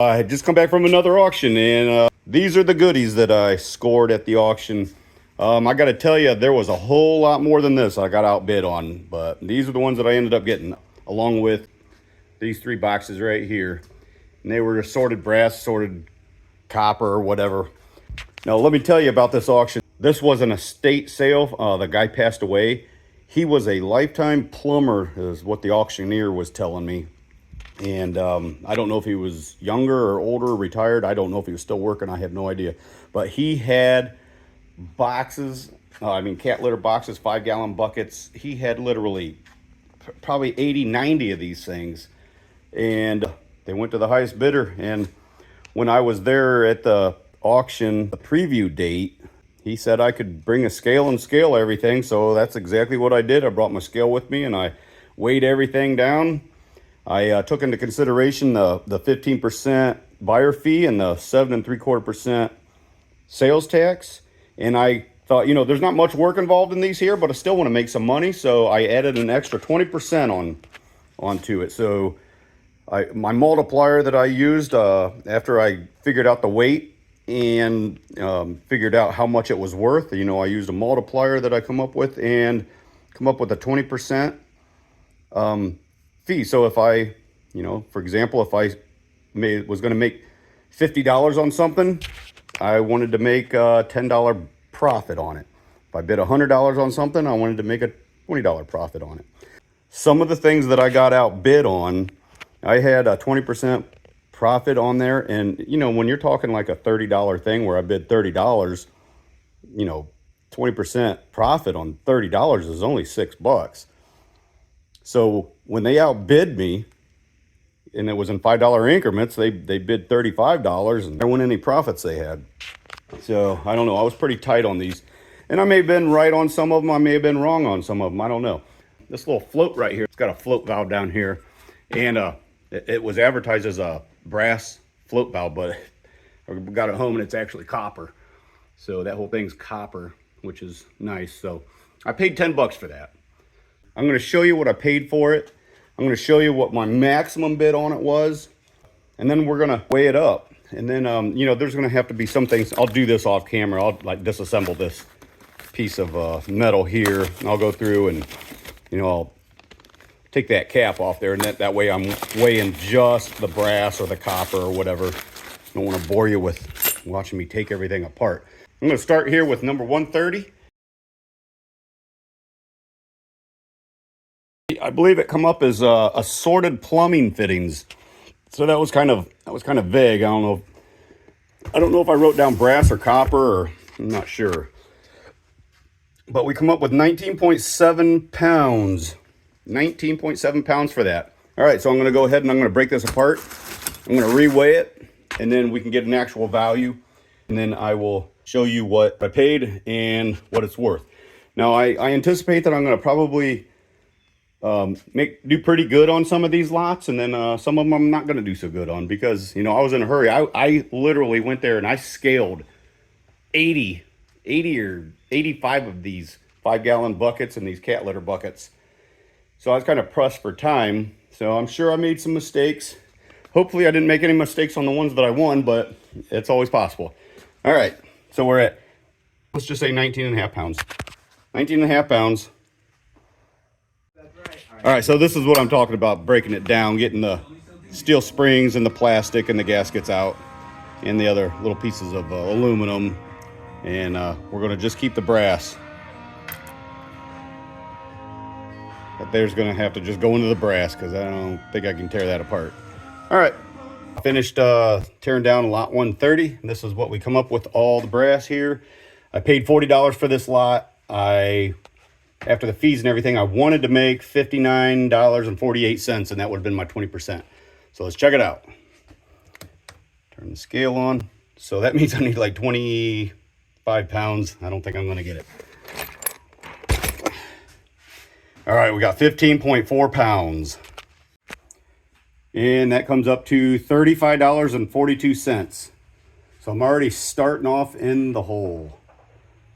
I had just come back from another auction, and these are the goodies that I scored at the auction. I got to tell you, there was a whole lot more than this I got outbid on, but these are the ones that I ended up getting, along with these 3 boxes right here. And they were assorted brass, assorted copper, or whatever. Now, let me tell you about this auction. This was an estate sale. The guy passed away. He was a lifetime plumber, is what the auctioneer was telling me. And I don't know if he was younger or older, retired. I don't know if he was still working. I have no idea. But he had boxes, cat litter boxes, 5-gallon buckets. He had literally probably 80, 90 of these things. And they went to the highest bidder. And when I was there at the auction, the preview date, he said I could bring a scale and scale everything. So that's exactly what I did. I brought my scale with me and I weighed everything down. I took into consideration the 15% buyer fee and the 7 3/4% sales tax. And I thought, there's not much work involved in these here, but I still want to make some money. So I added an extra 20% onto it. So my multiplier that I used after I figured out the weight and figured out how much it was worth, I used a multiplier that I come up with and come up with a 20% fee. So if I, for example, if I was going to make $50 on something, I wanted to make a $10 profit on it. If I bid $100 on something, I wanted to make a $20 profit on it. Some of the things that I got outbid on, I had a 20% profit on there. And, when you're talking like a $30 thing where I bid $30, 20% profit on $30 is only $6. So when they outbid me, and it was in $5 increments, they bid $35, and there weren't any profits they had. So I don't know. I was pretty tight on these, and I may have been right on some of them. I may have been wrong on some of them. I don't know. This little float right here, it's got a float valve down here, and it was advertised as a brass float valve, but I got it home and it's actually copper. So that whole thing's copper, which is nice. So I paid $10 for that. I'm going to show you what I paid for it. I'm going to show you what my maximum bid on it was, and then we're going to weigh it up. And then, there's going to have to be some things. I'll do this off camera. I'll disassemble this piece of metal here. And I'll go through and, I'll take that cap off there. And that way I'm weighing just the brass or the copper or whatever. I don't want to bore you with watching me take everything apart. I'm going to start here with number 130. I believe it come up as assorted plumbing fittings. So that was kind of vague. I don't know if I wrote down brass or copper, or I'm not sure. But we come up with 19.7 pounds. 19.7 pounds for that. All right, so I'm going to go ahead and I'm going to break this apart. I'm going to reweigh it, and then we can get an actual value. And then I will show you what I paid and what it's worth. Now, I anticipate that I'm going to probably do pretty good on some of these lots, and then some of them I'm not going to do so good on because I was in a hurry. I literally went there and I scaled 80 or 85 of these 5-gallon buckets and these cat litter buckets. So I was kind of pressed for time. So I'm sure I made some mistakes. Hopefully I didn't make any mistakes on the ones that I won, but it's always possible. All right, so we're at, let's just say 19.5 pounds. 19.5 pounds. All right, so this is what I'm talking about, breaking it down, getting the steel springs and the plastic and the gaskets out and the other little pieces of aluminum. And we're going to just keep the brass. That there's going to have to just go into the brass because I don't think I can tear that apart. All right, finished tearing down lot 130. This is what we come up with, all the brass here. I paid $40 for this lot. After the fees and everything, I wanted to make $59.48, and that would have been my 20%. So let's check it out. Turn the scale on. So that means I need like 25 pounds. I don't think I'm going to get it. All right, we got 15.4 pounds. And that comes up to $35.42. So I'm already starting off in the hole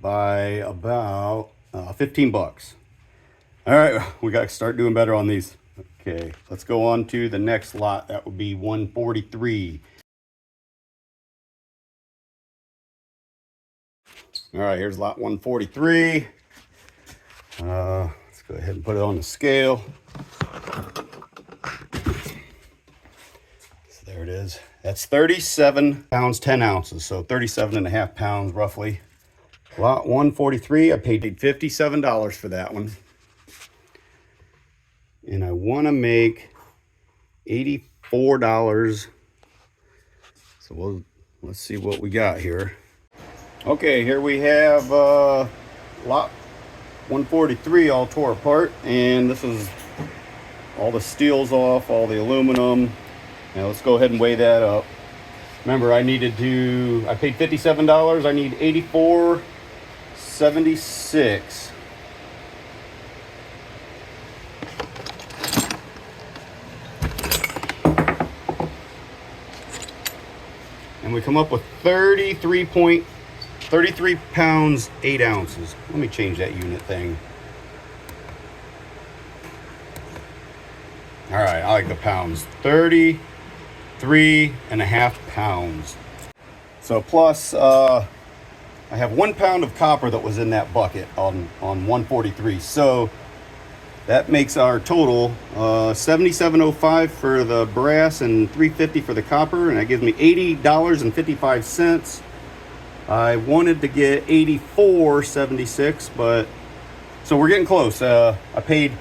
by about $15. All right, we got to start doing better on these. Okay, let's go on to the next lot. That would be 143. All right, here's lot 143. Let's go ahead and put it on the scale. So there it is. That's 37 pounds, 10 ounces. So 37 and a half pounds roughly. Lot 143, I paid $57 for that one. And I want to make $84. So let's see what we got here. Okay, here we have lot 143 all tore apart, and this is all the steel's off, all the aluminum. Now let's go ahead and weigh that up. Remember, I paid $57. I need $84.76. And we come up with 33 pounds, 8 ounces. Let me change that unit thing. All right, I like the pounds. 33 and a half pounds. So plus, I have 1 pound of copper that was in that bucket on 143. So that makes our total $77.05 for the brass and $3.50 for the copper, and that gives me $80.55. I wanted to get $84.76, but so we're getting close. I paid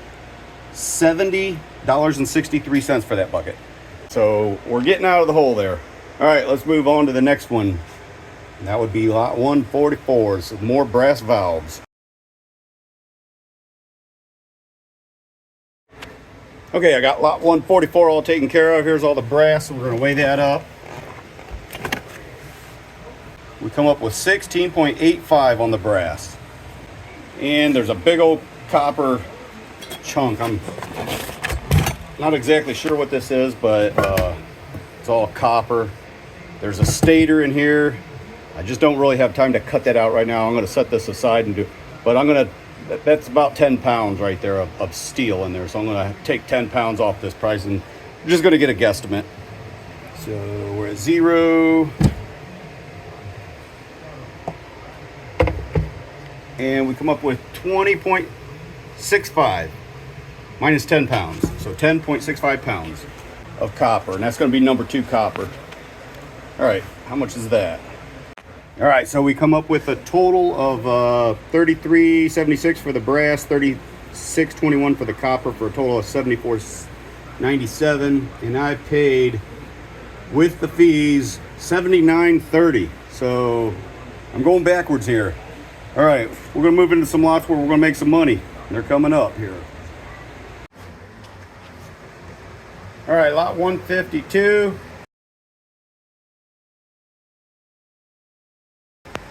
$70.63 for that bucket. So we're getting out of the hole there. All right, let's move on to the next one. And that would be lot 144, so more brass valves. Okay, I got lot 144 all taken care of. Here's all the brass, so we're gonna weigh that up. We come up with 16.85 on the brass. And there's a big old copper chunk. I'm not exactly sure what this is, but it's all copper. There's a stator in here. I just don't really have time to cut that out right now. I'm gonna set this aside and that's about 10 pounds right there of steel in there. So I'm gonna take 10 pounds off this price, and I'm just gonna get a guesstimate. So we're at 0. And we come up with 20.65 minus 10 pounds. So 10.65 pounds of copper, and that's gonna be number 2 copper. All right, how much is that? All right, so we come up with a total of $33.76 for the brass, $36.21 for the copper, for a total of $74.97. And I paid, with the fees, $79.30. So I'm going backwards here. All right, we're gonna move into some lots where we're gonna make some money. They're coming up here. All right, lot 152.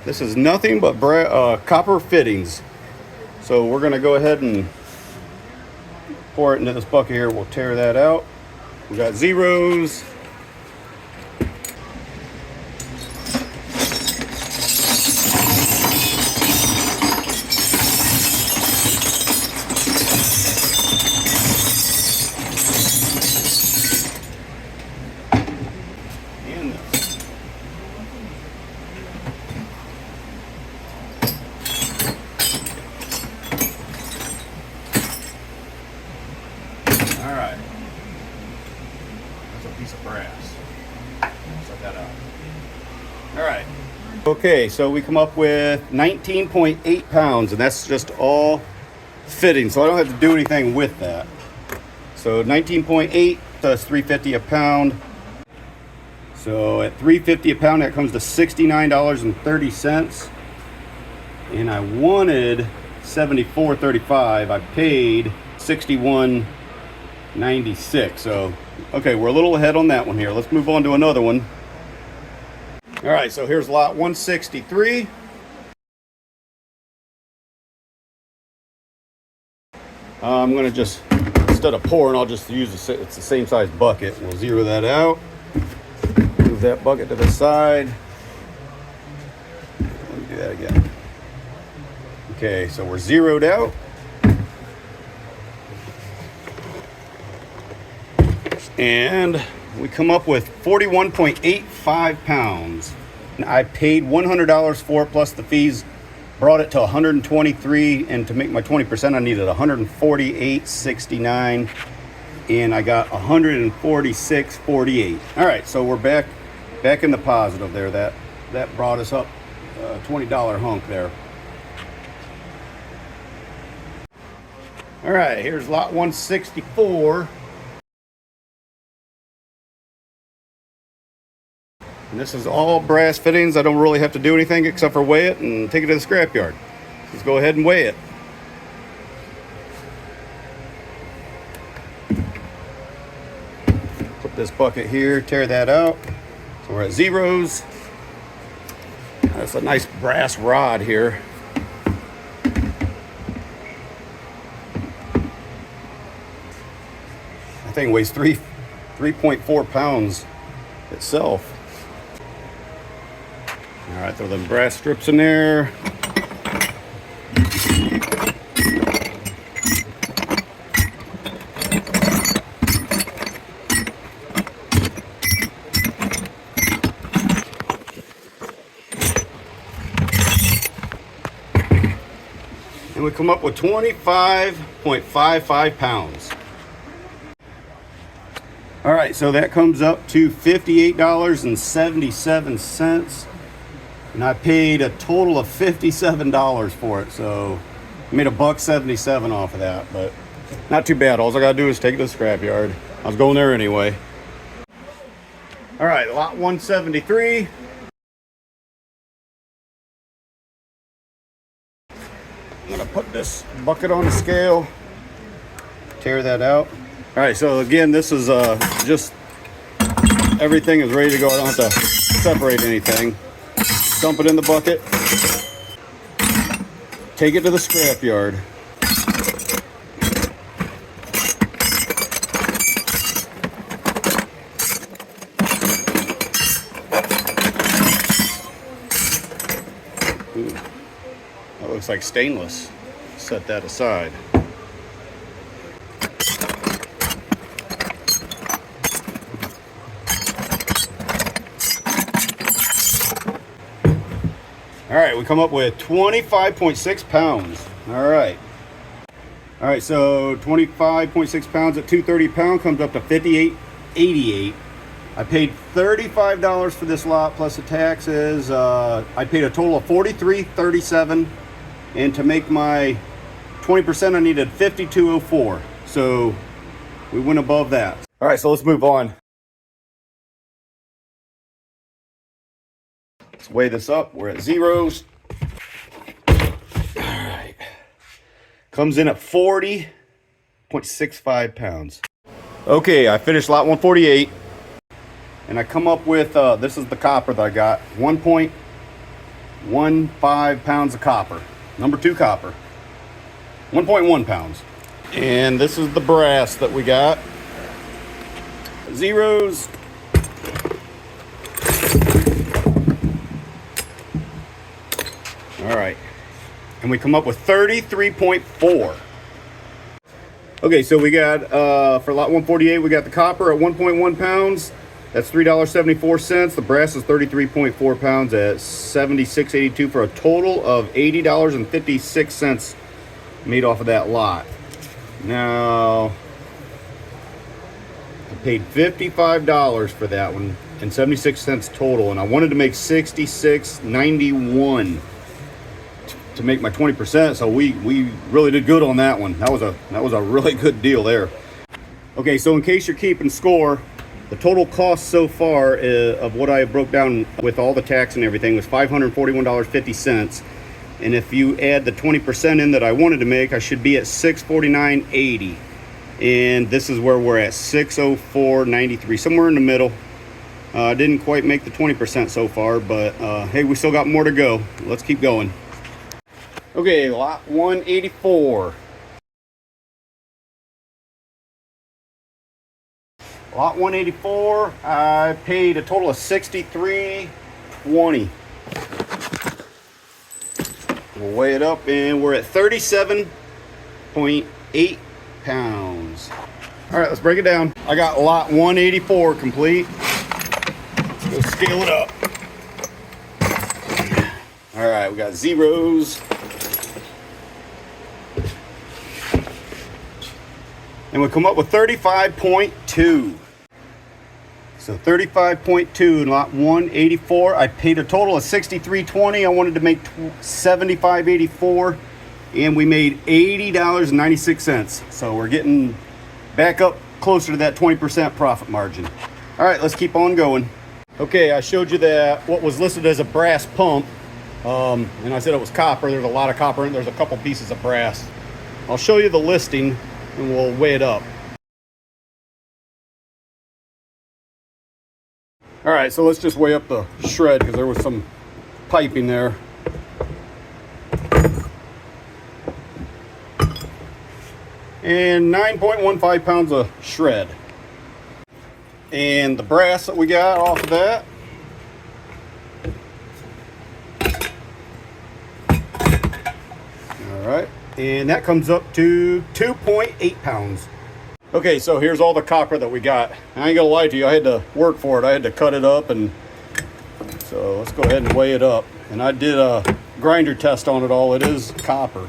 This is nothing but copper fittings. So we're gonna go ahead and pour it into this bucket here. We'll tear that out. We got zeros. All right, that's a piece of brass. Set that out. All right. Okay, so we come up with 19.8 pounds, and that's just all fitting, so I don't have to do anything with that. So 19.8 plus $3.50 a pound. So at $3.50 a pound, that comes to $69.30. And I wanted $74.35. I paid $61.96. So, okay, we're a little ahead on that one here. Let's move on to another one. All right, so here's lot 163. I'm gonna just, instead of pouring, I'll just use it's the same size bucket. We'll zero that out. Move that bucket to the side. Let me do that again. Okay, so we're zeroed out. And we come up with 41.85 pounds. I paid $100 for it plus the fees brought it to 123, and to make my 20%, I needed 148.69, and I got 146.48. All right, so we're back in the positive there. That brought us up $20 hunk there. All right, here's lot 164. And this is all brass fittings. I don't really have to do anything except for weigh it and take it to the scrapyard. Let's go ahead and weigh it. Put this bucket here, tear that out. So we're at zeros. That's a nice brass rod here. That thing weighs 3.4 pounds itself. All right, throw them brass strips in there. And we come up with 25.55 pounds. All right, so that comes up to $58.77. And I paid a total of $57 for it, so I made $1.77 off of that, but not too bad. All I gotta do is take it to the scrapyard. I was going there anyway. All right, lot 173. I'm gonna put this bucket on the scale, tear that out. All right, so again, this is just everything is ready to go. I don't have to separate anything. Dump it in the bucket, take it to the scrapyard. Ooh, that looks like stainless. Set that aside. All right, we come up with 25.6 pounds. All right, so 25.6 pounds at 230 pound comes up to 58.88. I paid $35 for this lot plus the taxes. I paid a total of $43.37, and to make my 20%, I needed $52.04. So we went above that. All right, so let's move on. Let's weigh this up. We're at zeros. All right. Comes in at 40.65 pounds. Okay, I finished lot 148. And I come up with, this is the copper that I got. 1.15 pounds of copper. Number 2 copper. 1.1 pounds. And this is the brass that we got. Zeros. All right, and we come up with 33.4. Okay, so we got, for lot 148, we got the copper at 1.1 pounds. That's $3.74. The brass is 33.4 pounds at $76.82 for a total of $80.56 made off of that lot. Now, I paid $55 for that one and 76 cents total, and I wanted to make $66.91 to make my 20%, so we really did good on that one. That was a really good deal there. Okay, so in case you're keeping score, the total cost so far of what I broke down with all the tax and everything was $541.50. And if you add the 20% in that I wanted to make, I should be at $649.80. And this is where we're at, $604.93, somewhere in the middle. Didn't quite make the 20% so far, but hey, we still got more to go. Let's keep going. Okay, lot 184. Lot 184, I paid a total of $63.20. We'll weigh it up, and we're at 37.8 pounds. All right, let's break it down. I got lot 184 complete. Let's go scale it up. All right. right, we got zeros. And we come up with 35.2. So 35.2 in lot 184. I paid a total of $63.20. I wanted to make $75.84, and we made $80.96. So we're getting back up closer to that 20% profit margin. All right, let's keep on going. Okay, I showed you that what was listed as a brass pump, and I said it was copper. There's a lot of copper in it. There's a couple pieces of brass. I'll show you the listing and we'll weigh it up. All right, so let's just weigh up the shred because there was some piping there. And 9.15 pounds of shred. And the brass that we got off of that, all right, and that comes up to 2.8 pounds. Okay, so here's all the copper that we got. I ain't gonna lie to you, I had to work for it. I had to cut it up, and so let's go ahead and weigh it up. And I did a grinder test on it all. It is copper.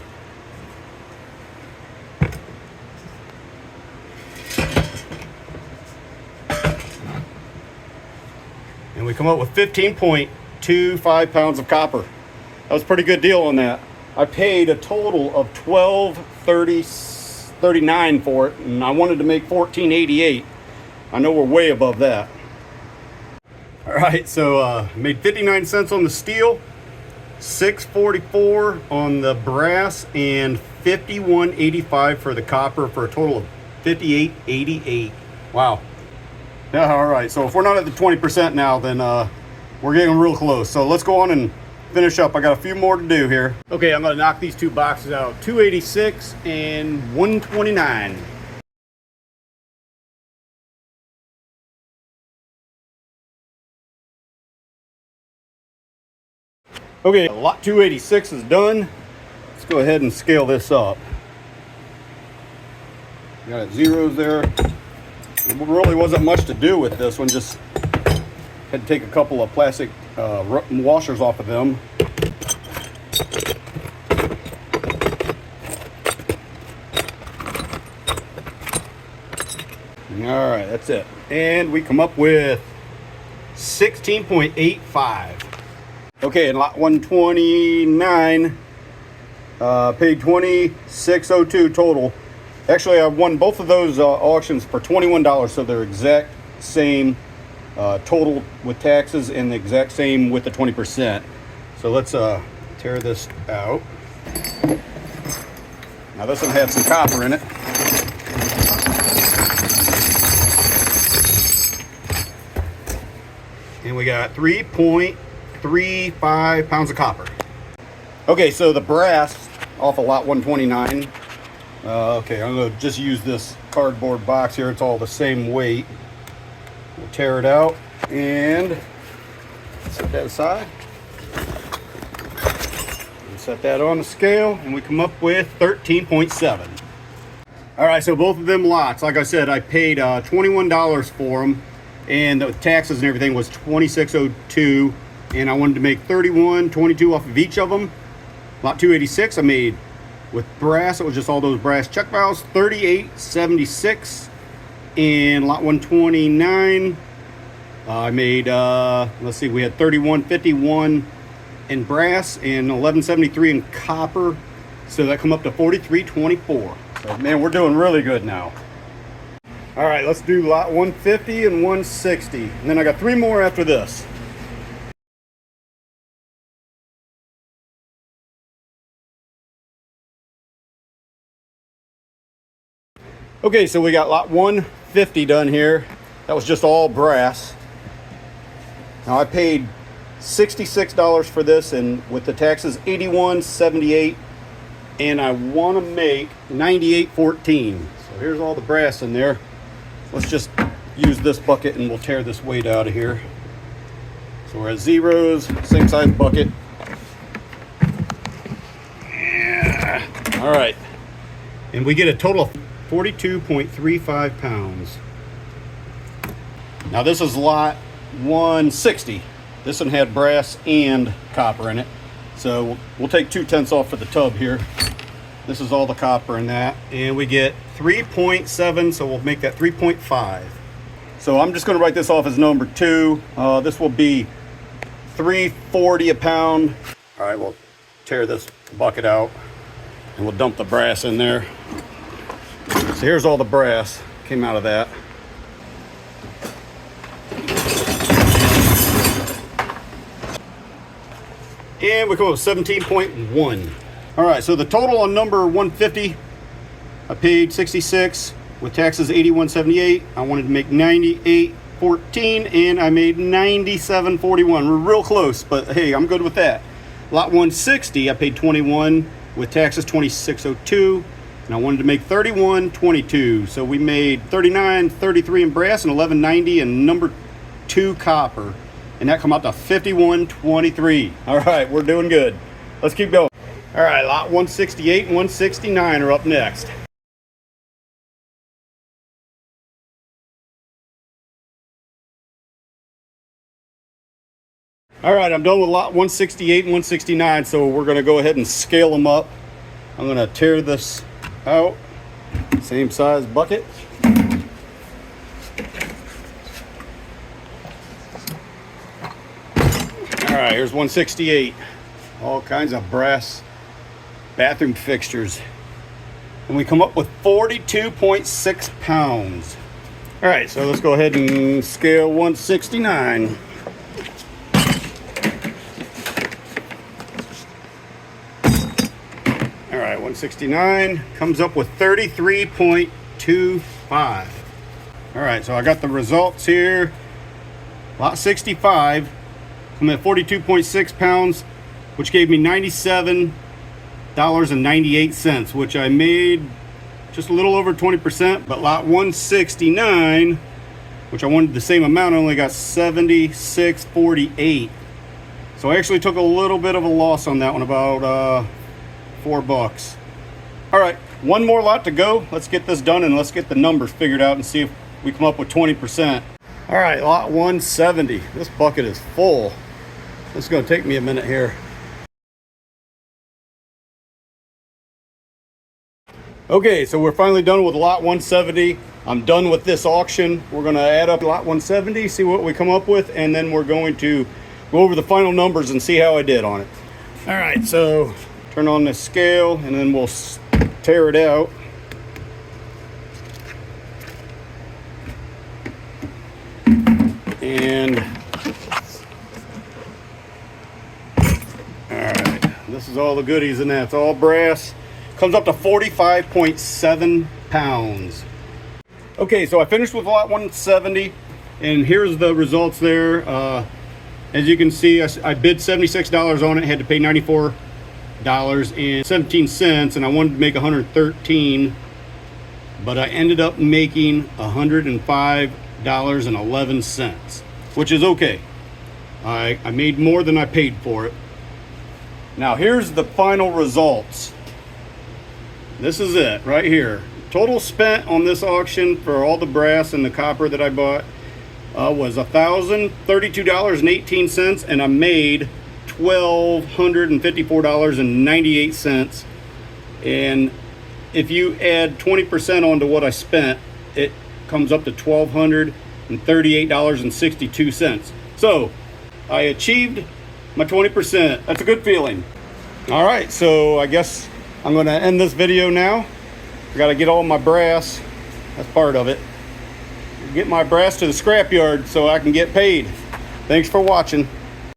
And we come up with 15.25 pounds of copper. That was a pretty good deal on that. I paid a total of $12.39 for it, and I wanted to make $14.88. I know we're way above that. All right, so made 59 cents on the steel, $6.44 on the brass, and $51.85 for the copper, for a total of $58.88. Wow. Yeah, all right, so if we're not at the 20% now, then we're getting real close. So let's go on and finish up. I got a few more to do here. Okay, I'm gonna knock these two boxes out, 286 and 129. Okay, lot 286 is done. Let's go ahead and scale this up. Got zeros there. There really wasn't much to do with this one, just had to take a couple of plastic washers off of them. All right, that's it. And we come up with 16.85. Okay, in lot 129, paid $26.02 total. Actually, I won both of those auctions for $21, so they're exact same total with taxes and the exact same with the 20%. So let's tear this out. Now this one had some copper in it. And we got 3.35 pounds of copper. Okay, so the brass off of lot 129. Okay, I'm going to just use this cardboard box here. It's all the same weight. We'll tear it out and set that aside. And set that on the scale, and we come up with 13.7. All right, so both of them lots, like I said, I paid $21 for them, and the taxes and everything was $26.02, and I wanted to make $31.22 off of each of them. Lot 286, I made, with brass, it was just all those brass check valves, $38.76. And lot 129, I made, let's see, we had $31.51 in brass and $11.73 in copper. So that come up to $43.24. So man, we're doing really good now. All right, let's do lot 150 and 160. And then I got three more after this. Okay, so we got lot 150 done here. That was just all brass. Now I paid $66 for this, and with the taxes $81.78, and I want to make $98.14. So here's all the brass in there. Let's just use this bucket and we'll tear this weight out of here. So we're at zeros, same size bucket. Yeah. All right, and we get a total of 42.35 pounds. Now this is lot 160. This one had brass and copper in it. So we'll take 2/10 off for the tub here. This is all the copper in that. And we get 3.7, so we'll make that 3.5. So I'm just gonna write this off as number 2. This will be $3.40 a pound. All right, we'll tear this bucket out and we'll dump the brass in there. So here's all the brass came out of that. And we come up with 17.1. All right, so the total on number 150, I paid 66 with taxes 81.78. I wanted to make 98.14 and I made 97.41. We're real close, but hey, I'm good with that. Lot 160, I paid 21 with taxes 26.02, and I wanted to make 31.22. So we made 39.33 in brass and 11.90 in number 2 copper. And that come out to 51.23. All right, we're doing good. Let's keep going. All right, lot 168 and 169 are up next. All right, I'm done with lot 168 and 169, so we're gonna go ahead and scale them up. I'm gonna tear this out, same size bucket. All right, here's 168. All kinds of brass bathroom fixtures. And we come up with 42.6 pounds. All right, so let's go ahead and scale 169. All right, 169 comes up with 33.25. All right, so I got the results here. Lot 65. I'm at 42.6 pounds, which gave me $97.98, which I made just a little over 20%. But lot 169, which I wanted the same amount, I only got 76.48. So I actually took a little bit of a loss on that one, about $4. All right, one more lot to go. Let's get this done and let's get the numbers figured out and see if we come up with 20%. All right, lot 170. This bucket is full. This is going to take me a minute here. Okay, so we're finally done with lot 170. I'm done with this auction. We're going to add up lot 170, see what we come up with, and then we're going to go over the final numbers and see how I did on it. All right, so turn on this scale and then we'll tear it out. And this is all the goodies in that. It's all brass. Comes up to 45.7 pounds. Okay, so I finished with lot 170, and here's the results there. As you can see, I bid $76 on it, had to pay $94.17, and I wanted to make $113, but I ended up making $105.11, which is okay. I made more than I paid for it. Now here's the final results. This is it right here. Total spent on this auction for all the brass and the copper that I bought was $1,032.18, and I made $1,254.98. And if you add 20% onto what I spent, it comes up to $1,238.62. So I achieved my 20%. That's a good feeling. All right, so I guess I'm gonna end this video now. I gotta get all my brass, that's part of it. Get my brass to the scrapyard so I can get paid. Thanks for watching.